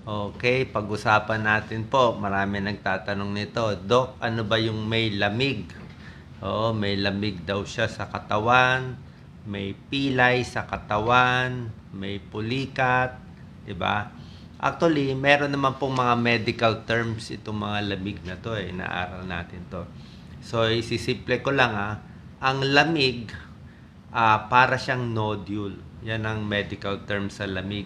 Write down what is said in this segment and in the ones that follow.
Okay, pag-usapan natin po. Marami nagtatanong nito. Dok, ano ba yung may lamig? Oo, may lamig daw siya sa katawan, may pilay sa katawan, may pulikat, 'di ba? Actually, meron naman pong mga medical terms itong mga lamig na to eh, inaaral natin to. So, isisimple ko lang ang lamig para siyang nodule. Yan ang medical term sa lamig.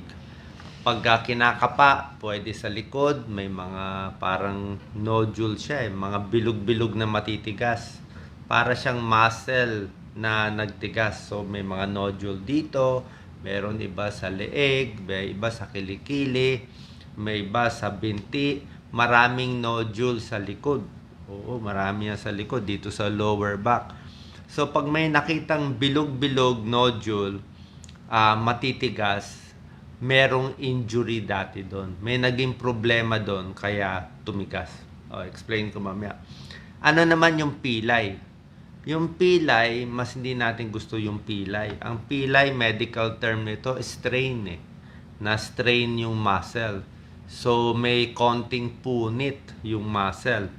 Pagka kinakapa, pwede sa likod, may mga parang nodule siya eh, mga bilog-bilog na matitigas. Para siyang muscle na nagtigas. So may mga nodule dito, meron iba sa leeg, may iba sa kilikili, may iba sa binti, maraming nodule sa likod. Oo, marami yan sa likod, dito sa lower back. So pag may nakitang bilog-bilog nodule, matitigas, merong injury dati doon. May naging problema doon, kaya tumigas. Explain ko mamaya. Ano naman yung pilay? Yung pilay, mas hindi natin gusto yung pilay. Ang pilay, medical term nito, strain eh. Na-strain yung muscle. So, may konting punit yung muscle.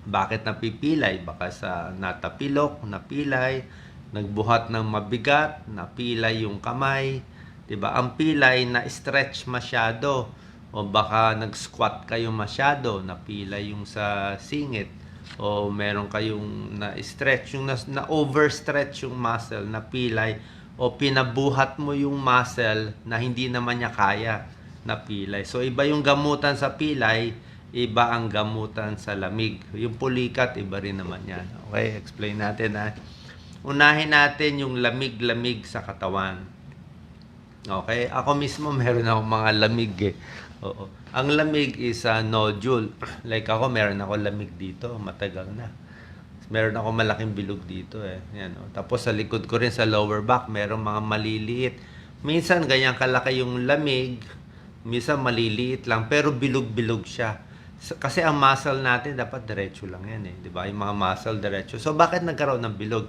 Bakit napipilay? Baka sa natapilok, napilay, nagbuhat ng mabigat, napilay yung kamay. Diba? Ang pilay na stretch masyado o baka nag-squat kayo masyado, napilay yung sa singit o meron kayong na-stretch, yung na-overstretch yung muscle, napilay o pinabuhat mo yung muscle na hindi naman niya kaya, napilay. So iba yung gamutan sa pilay, iba ang gamutan sa lamig. Yung pulikat, iba rin naman yan. Okay, explain natin Unahin natin yung lamig-lamig sa katawan. Okay? Ako mismo meron akong mga lamig eh. Oo. Ang lamig is nodule. Like ako, meron ako lamig dito. Matagal na. Meron ako malaking bilog dito eh. Yan, oh. Tapos sa likod ko rin sa lower back, meron mga maliliit. Minsan ganyan kalaki yung lamig. Minsan maliliit lang. Pero bilog-bilog siya. Kasi ang muscle natin dapat diretso lang yan eh. Diba? Yung mga muscle diretso. So bakit nagkaroon ng bilog?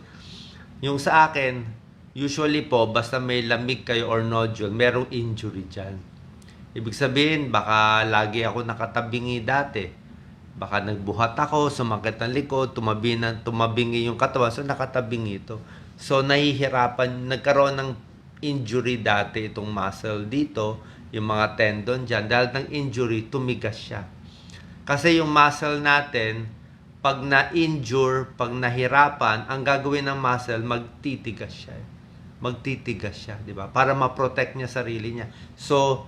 Yung sa akin, usually po, basta may lamig kayo or nodule, merong injury dyan. Ibig sabihin, baka lagi ako nakatabingi dati. Baka nagbuhat ako, sumakit ang likod, tumabingi yung katawan, so nakatabingi ito. So nahihirapan, nagkaroon ng injury dati itong muscle dito, yung mga tendon dyan. Dahil ng injury, tumigas siya. Kasi yung muscle natin, pag na-injure, pag nahirapan, ang gagawin ng muscle, magtitigas siya. Magtitigas siya, di ba? Para ma-protect niya sarili niya. So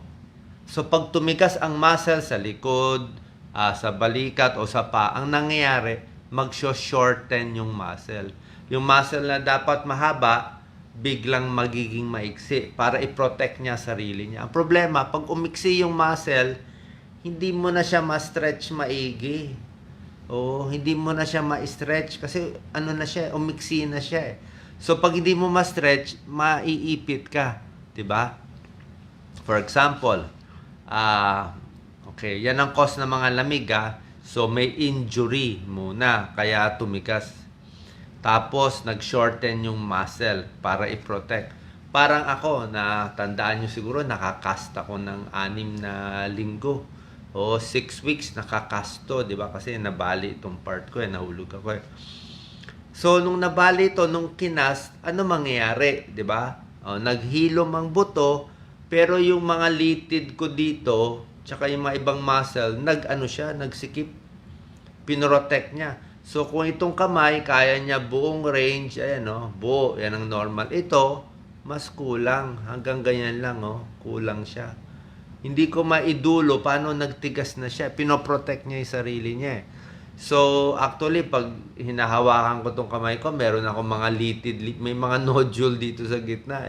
pag tumigas ang muscle sa likod, sa balikat o sa paa, ang nangyayari, mag-shorten yung muscle. Yung muscle na dapat mahaba, biglang magiging maiksi para i-protect niya sarili niya. Ang problema, pag umiksi yung muscle, hindi mo na siya ma-stretch maigi. Hindi mo na siya ma-stretch kasi ano na siya, umiksi na siya eh. So pag hindi mo ma-stretch, maiipit ka, 'di ba? For example, okay, yan ang cause ng mga lamig So may injury muna kaya tumigas. Tapos nag-shorten yung muscle para i-protect. Parang ako, na tandaan nyo siguro, nakakast ako ng 6 na linggo. 6 weeks nakakasto, di ba? Kasi nabali itong part ko nahulog ako So, nung nabali ito, nung kinast, ano mangyayari, di ba? Naghilom ang buto, pero yung mga litid ko dito, tsaka yung mga ibang muscle, nagsikip, pinrotect niya. So, kung itong kamay, kaya niya buong range, buo, yan ang normal. Ito, mas kulang, hanggang ganyan lang, kulang siya. Hindi ko maidulo paano nagtigas na siya. Pinoprotect niya yung sarili niya. So, actually, pag hinahawakan ko tong kamay ko, meron ako mga litid, may mga nodule dito sa gitna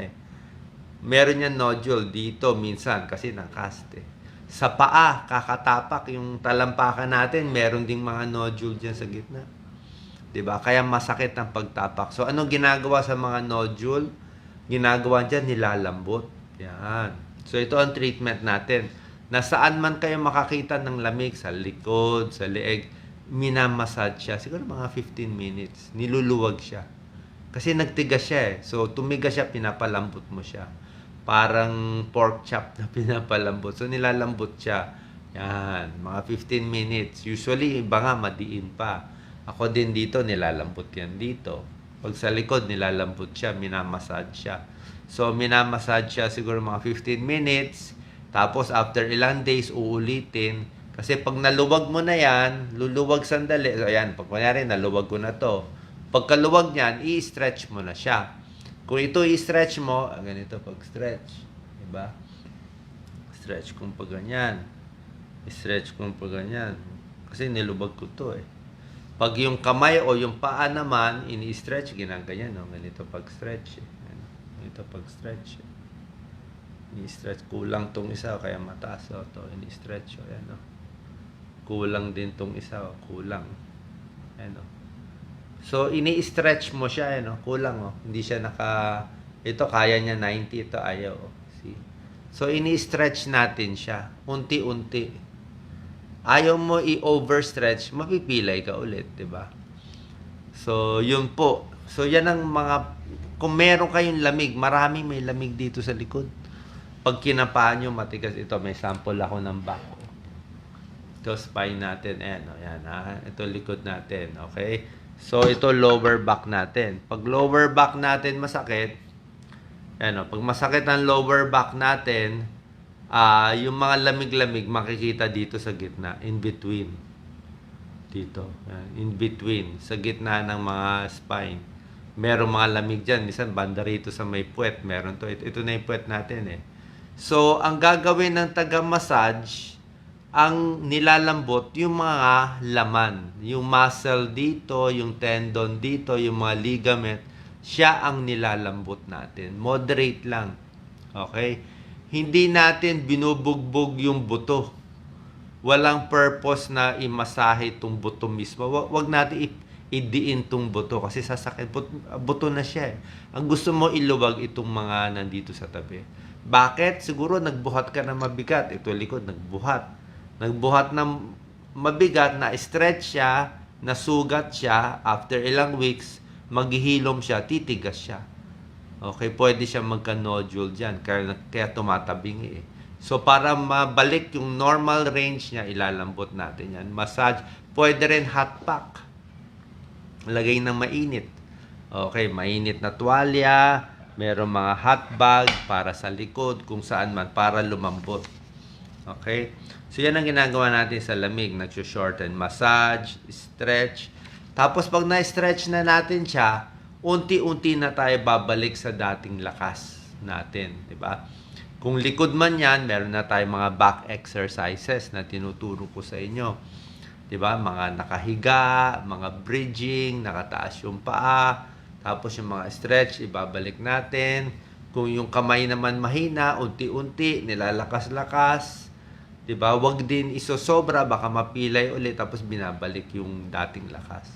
Meron yan nodule dito minsan kasi nakast Sa paa, kakatapak, yung talampakan natin, meron ding mga nodule dyan sa gitna. Diba? Kaya masakit ang pagtapak. So, anong ginagawa sa mga nodule? Ginagawa dyan, nilalambot. Yan. So, ito ang treatment natin. Nasaan man kayo makakita ng lamig, sa likod, sa leeg, minamassage siya. Siguro mga 15 minutes. Niluluwag siya. Kasi nagtigas siya So, tumigas siya, pinapalambot mo siya. parang pork chop na pinapalambot. So, nilalambot siya. Yan, mga 15 minutes. Usually, iba nga, madiin pa. Ako din dito, nilalambot yan dito. Pag sa likod, nilalambot siya, minamassage siya. So, minamassage siya siguro mga 15 minutes. Tapos, after ilang days, uulitin. Kasi pag naluwag mo na yan, luluwag sandali. So, ayan, pag kunyari, naluwag ko na to. Pagkaluwag niyan, i-stretch mo na siya. Kung ito i-stretch mo, ganito pag-stretch. Diba? Stretch kung pag ganyan. I-stretch kung pag ganyan. Kasi nilubag ko to eh. Pag yung kamay o yung paa naman, ini-stretch, ginaganyan. No? Ganito pag-stretch. Eh. Ganito pag-stretch. Eh. Ini-stretch. Kulang tong isa, kaya mataas. O, to, ini-stretch. O, yan, no? Kulang din tong isa. O, kulang. Ayan, no? So, ini-stretch mo siya, no? Kulang, oh. Hindi siya ito, kaya niya 90. Ito, ayaw, oh. See? So, ini-stretch natin siya. Unti-unti. Ayaw mo i-overstretch, mapipilay ka ulit, di ba? So, yun po. So, yan ang kung meron kayong lamig, maraming may lamig dito sa likod. Pag kinapaan nyo, matigas. Ito, may sample ako ng back. Ito, spine natin. Ayan, oh, yan, ha? Ito, likod natin, okay? So, ito lower back natin. Pag lower back natin masakit, ano, pag masakit ang lower back natin, yung mga lamig-lamig makikita dito sa gitna, in between. Dito, in between, sa gitna ng mga spine. Merong mga lamig dyan. Minsan, banda rito sa may puwet. Meron to. Ito na yung puwet natin eh. So, ang gagawin ng taga-massage, ang nilalambot yung mga laman, yung muscle dito, yung tendon dito, yung mga ligament, siya ang nilalambot natin. Moderate lang. Okay? Hindi natin binubugbog yung buto. Walang purpose na imasahe itong buto mismo. Wag natin idiin itong buto kasi sasakit. Buto na siya eh. Ang gusto mo iluwag itong mga nandito sa tabi. Bakit? Siguro nagbuhat ka na mabigat. Ito likod, nagbuhat ng mabigat, na stretch siya, nasugat siya, after ilang weeks, maghihilom siya, titigas siya. Okay, pwede siya magka-nodule dyan, kaya tumatabingi eh. So, para mabalik yung normal range niya, ilalambot natin yan. Massage, pwede rin hot pack. Lagay ng mainit. Okay, mainit na tuwalya, merong mga hot bag para sa likod, kung saan man, para lumambot. Okay? So, yan ang ginagawa natin sa lamig. Nag-shorten, massage, stretch. Tapos, pag na-stretch na natin siya, unti-unti na tayo babalik sa dating lakas natin. Diba? Kung likod man yan, meron na tayong mga back exercises na tinuturo ko sa inyo. Diba? Mga nakahiga, mga bridging, nakataas yung paa. Tapos, yung mga stretch, ibabalik natin. Kung yung kamay naman mahina, unti-unti, nilalakas-lakas. Diba? Wag din isosobra, baka mapilay ulit, tapos binabalik yung dating lakas.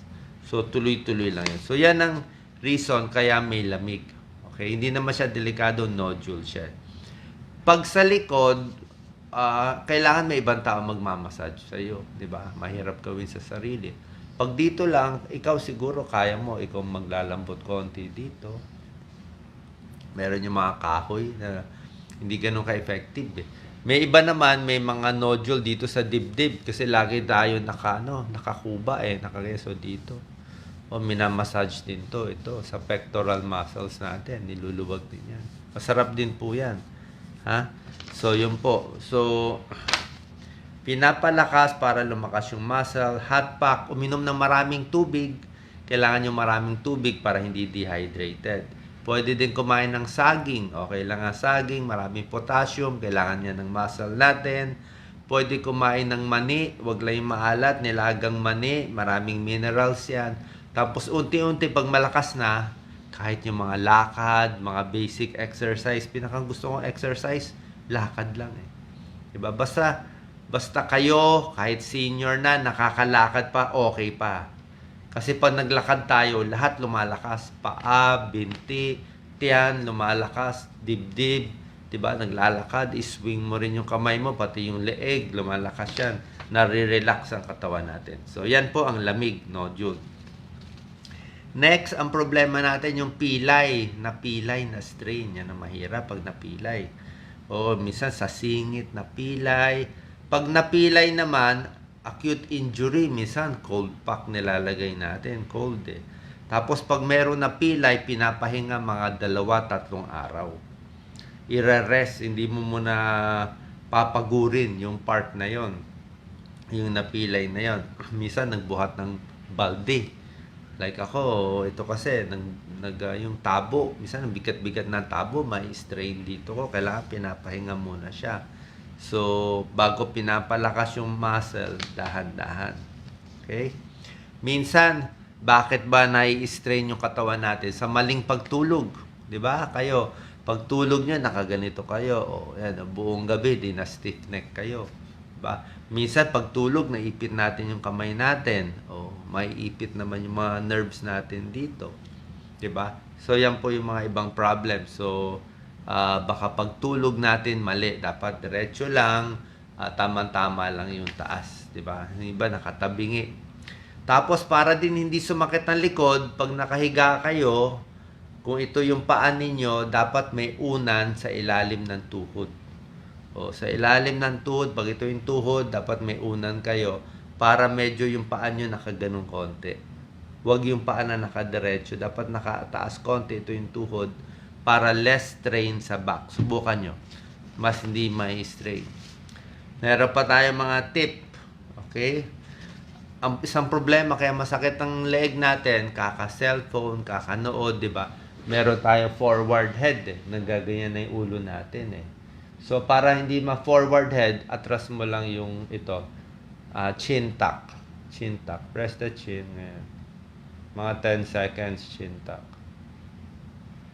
So, tuloy-tuloy lang yan. So, yan ang reason kaya may lamig. Okay? Hindi naman siya delikado, nodule siya. Pag sa likod, kailangan may ibang tao magmamassage sa iyo. Diba? Mahirap gawin sa sarili. Pag dito lang, ikaw siguro kaya mo, ikaw maglalambot konti dito. Meron yung mga kahoy na hindi ganun ka-effective eh. May iba naman, may mga nodule dito sa dibdib kasi lagi tayo nakakuba eh, nakareso dito. O minamassage din to, ito, sa pectoral muscles natin, niluluwag din yan. Masarap din po yan. Ha? So, yun po. So, pinapalakas para lumakas yung muscle. Hot pack, uminom ng maraming tubig. Kailangan yung maraming tubig para hindi dehydrated. Pwede din kumain ng saging. Okay lang ang saging, maraming potassium, kailangan niya ng muscle natin. Pwede kumain ng mani, wag lang yung maalat, nilagang mani, maraming minerals yan. Tapos unti-unti pag malakas na, kahit yung mga lakad, mga basic exercise, pinakang gusto kong exercise, lakad lang eh. Diba? Basta kayo, kahit senior na, nakakalakad pa, okay pa. Kasi pag naglakad tayo, lahat lumalakas. Paa, binti, tiyan, lumalakas, dibdib, diba? Naglalakad, iswing mo rin yung kamay mo, pati yung leeg, lumalakas yan. Nare-relax ang katawan natin. So, yan po ang lamig, nodule. Next, ang problema natin yung pilay. Napilay na strain. Yan ang mahirap pag napilay. O minsan sa singit napilay. Pag napilay naman, acute injury. Minsan cold pack nilalagay natin. Cold eh. Tapos pag meron na pilay, pinapahinga mga 2-3 araw. I-rest. Hindi mo muna papagurin yung part na yon, yung napilay na yon. Minsan nagbuhat ng balde. Like ako, ito kasi yung tabo, minsan ang bigat-bigat ng tabo, may strain dito ko, kailangan pinapahinga muna siya. So, bago pinapalakas yung muscle, dahan-dahan. Okay? Minsan, bakit ba nai-strain yung katawan natin? Sa maling pagtulog. 'Di ba? Kayo, pagtulog niyo nakaganito kayo. O, yan, buong gabi, di na stiff neck kayo. Ba? Minsan pagtulog naipit natin yung kamay natin. O may ipit naman yung mga nerves natin dito. 'Di ba? So yan po yung mga ibang problem. So baka pagtulog natin mali, dapat diretso lang, tama-tama lang yung taas, 'di ba? Yung iba nakatabingi. Tapos para din hindi sumakit ang likod, pag nakahiga kayo, kung ito yung paa ninyo, dapat may unan sa ilalim ng tuhod. O, sa ilalim ng tuhod, pag ito yung tuhod, dapat may unan kayo para medyo yung paa nyo nakaganong konti. Huwag yung paa na nakadiretso. Dapat nakataas konti, ito yung tuhod, para less strain sa back. Subukan nyo. Mas hindi may strain. Meron pa tayo mga tip. Okay? Ang isang problema, kaya masakit ang leeg natin, kaka-cellphone, kakanood, di ba? Meron tayo forward head eh. Nagaganyan na yung ulo natin eh. So, para hindi ma-forward head, atras mo lang yung ito. Chin tuck. Chin tuck. Press the chin. Ngayon. Mga 10 seconds, chin tuck.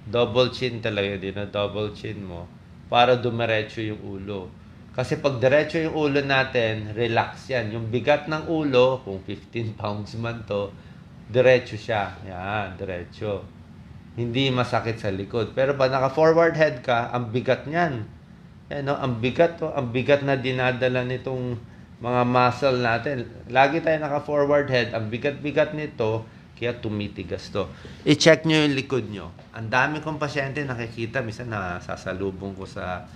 Double chin talaga din. Double chin mo. Para dumiretso yung ulo. Kasi pag diretso yung ulo natin, relax yan. Yung bigat ng ulo, kung 15 pounds man to, diretso siya. Yan, diretso. Hindi masakit sa likod. Pero pag naka-forward head ka, ang bigat niyan. No, ang bigat to, ang bigat na dinadala nitong mga muscle natin. Lagi tayo naka-forward head, ang bigat-bigat nito, kaya tumitigas to. I-check nyo yung likod nyo. Ang dami kong pasyente nakikita, minsan nasasalubong ko sa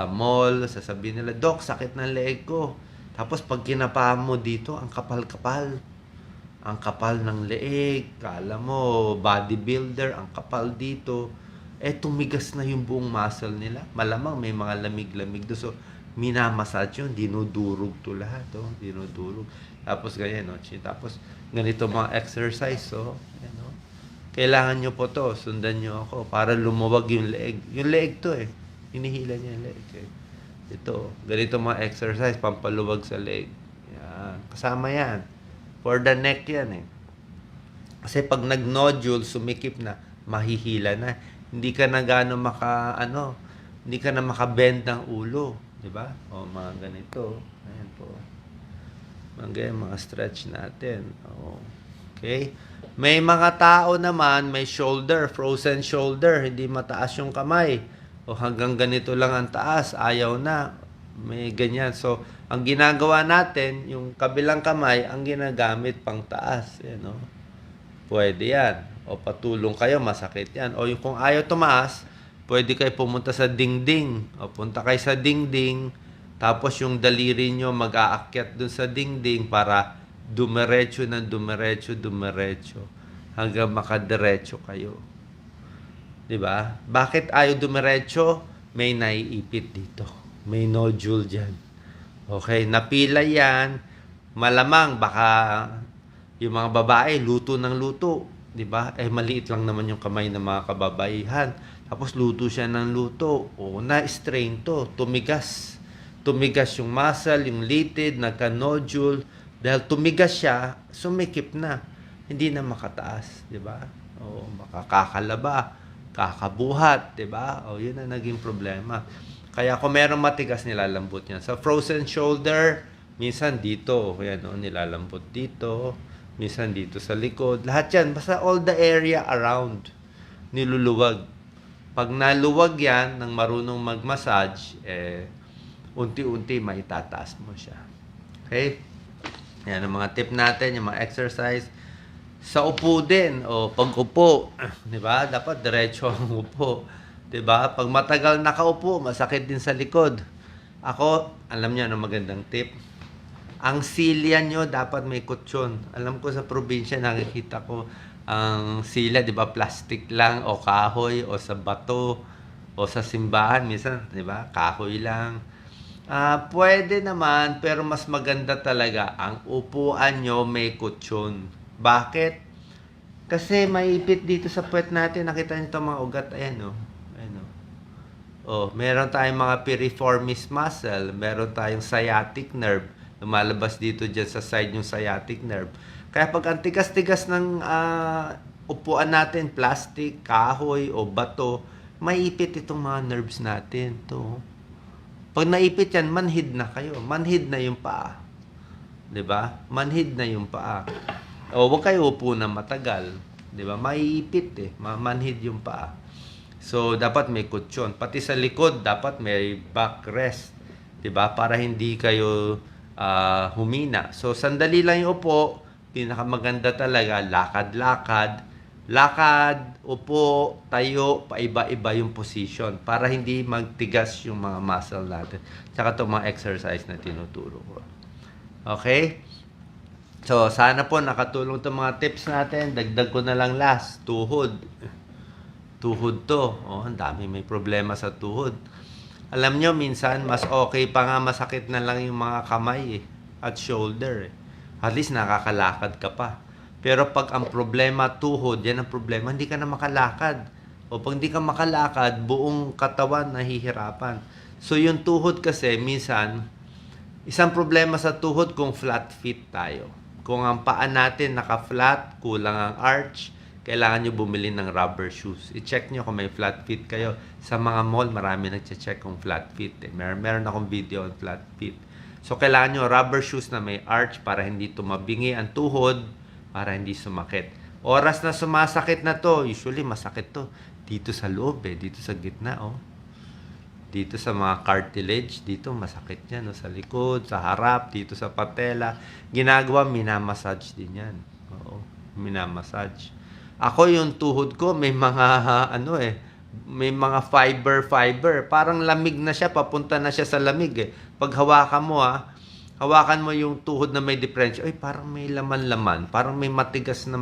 mall, sasabihin nila, "Doc, sakit ng leeg ko." Tapos pag kinapa mo dito, ang kapal-kapal. Ang kapal ng leeg, kala mo bodybuilder, ang kapal dito. Tumigas na yung buong muscle nila. Malamang may mga lamig-lamig doon. So, minamassage yun. Dinudurog to lahat. Oh. Dinudurog. Tapos ganyan. No? Tapos ganito mga exercise. So, ano, kailangan nyo po to. Sundan nyo ako para lumuwag yung leeg. Yung leeg to eh. Hinihila niya yung leeg eh. Ito. Ganito mga exercise. Pampaluwag sa leeg. Yan. Kasama yan. For the neck yan eh. Kasi pag nag-nodule, sumikip na, mahihila na. Hindi ka na gaano hindi ka na makabend ng ulo, 'di ba? O mga ganito. Ayan po. Mga stretch natin. Okay? May mga tao naman may shoulder, frozen shoulder, hindi mataas yung kamay. O hanggang ganito lang ang taas, ayaw na. May ganyan. So, ang ginagawa natin, yung kabilang kamay, ang ginagamit pang taas. Ayan, no? Pwede yan. O patulong kayo, masakit yan. O yung kung ayaw tumaas, pwede kayo pumunta sa dingding. O punta kayo sa dingding, tapos yung daliri nyo mag-aakyat dun sa dingding para dumiretso hanggang makadiretso kayo. 'Di ba? Bakit ayaw dumiretso? May naiipit dito. May nodule dyan. Okay, napila yan. Malamang baka yung mga babae luto ng luto. 'Di ba? Maliit lang naman yung kamay ng mga kababaihan. Tapos luto siya ng luto. Na-strain to. Tumigas. Tumigas yung muscle, yung litid, nagka-nodule. Dahil tumigas siya, sumikip na. Hindi na makataas. 'Di ba? Makakakalaba. Kakabuhat. 'Di ba? Yun ang naging problema. Kaya kung merong matigas, nilalambot yan. Sa frozen shoulder, minsan dito. Yan, nilalambot dito. Minsan dito sa likod. Lahat yan. Basta all the area around. Niluluwag. Pag naluwag yan, ng marunong mag-massage, unti-unti maitataas mo siya. Okay? Yan ang mga tip natin, yung mga exercise. Sa upo din, o pag-upo, 'di ba? Dapat diretso ang upo, 'di ba? Pag matagal nakaupo, masakit din sa likod. Ako, alam niyo ano magandang tip? Ang silya nyo dapat may kutsyon. Alam ko sa probinsya nakikita ko ang silya, 'di ba, plastic lang o kahoy o sa bato o sa simbahan minsan, 'di ba? Kahoy lang. Pwede naman, pero mas maganda talaga ang upuan nyo may kutsyon. Bakit? Kasi maipit dito sa puwet natin. Nakita niyo itong mga ugat. Ayan, oh. Ayan, oh. Oh, meron tayong mga piriformis muscle. Meron tayong sciatic nerve. Lumalabas dito dyan sa side yung sciatic nerve. Kaya pag ang tigas-tigas ng upuan natin, plastic, kahoy, o bato, maipit itong mga nerves natin. To. Pag naipit yan, manhid na kayo. Manhid na yung paa. 'Di ba? Manhid na yung paa. O wag kayo upo na matagal, 'di ba? Maiipit manhid yung paa. So dapat may kutsyon. Pati sa likod dapat may backrest, 'di ba? Para hindi kayo humina. So sandali lang yung upo, pinakamaganda talaga lakad-lakad. Lakad, upo, tayo, paiba-iba yung position para hindi magtigas yung mga muscle natin. Tsaka itong mga exercise na tinuturo ko. Okay? So, sana po nakatulong itong mga tips natin. Dagdag ko na lang last, tuhod. Tuhod to. Oh, ang dami may problema sa tuhod. Alam nyo, minsan, mas okay pa nga masakit na lang yung mga kamay at shoulder. At least nakakalakad ka pa. Pero pag ang problema tuhod, yan ang problema, hindi ka na makalakad. O pag hindi ka makalakad, buong katawan nahihirapan. So yung tuhod kasi, minsan, isang problema sa tuhod kung flat feet tayo. Kung ang paa natin naka-flat, kulang ang arch, kailangan nyo bumili ng rubber shoes. I-check nyo kung may flat feet kayo. Sa mga mall, marami nagche-check kung flat feet. Meron akong video on flat feet. So, kailangan nyo rubber shoes na may arch para hindi tumabingi ang tuhod, para hindi sumakit. Oras na sumasakit na to, usually masakit to dito sa loob dito sa gitna dito sa mga cartilage, dito masakit yan sa likod, sa harap, dito sa patella. Ginagawa, minamassage din yan. Oo, minamassage. Ako yung tuhod ko may mga may mga fiber, parang lamig na siya, papunta na siya sa lamig pag hawakan mo yung tuhod na may differential, ay parang may laman-laman, parang may matigas na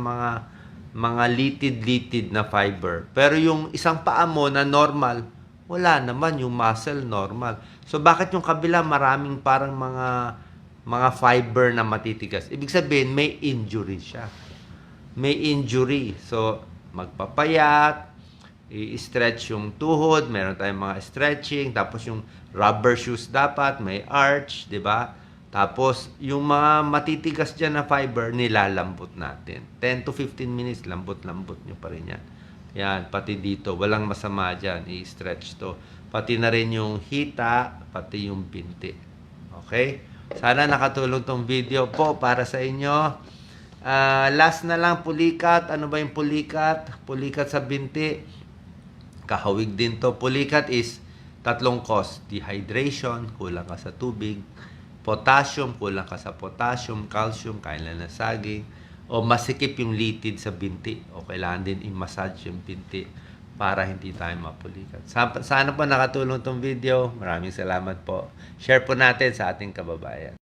mga litid-litid na fiber. Pero yung isang paa mo na normal, wala naman, yung muscle normal. So bakit yung kabila maraming parang mga fiber na matitigas? Ibig sabihin may injury siya. May injury. So magpapayat, i-stretch yung tuhod, meron tayong mga stretching, tapos yung rubber shoes dapat, may arch, 'di ba? Tapos, yung mga matitigas dyan na fiber, nilalambot natin. 10 to 15 minutes, lambot-lambot nyo pa rin yan. Yan, pati dito, walang masama dyan, i-stretch to. Pati na rin yung hita, pati yung binti. Okay? Sana nakatulong tong video po para sa inyo. Last na lang, pulikat. Ano ba yung pulikat? Pulikat sa binti. Kahawig din to. Pulikat is tatlong cause. Dehydration, kulang ka sa tubig. Potassium, kulang ka sa potassium, calcium, kailan na saging, o masikip yung litid sa binti, o kailangan din i-massage yung binti para hindi tayo mapulikat. Sana po nakatulong itong video. Maraming salamat po. Share po natin sa ating kababayan.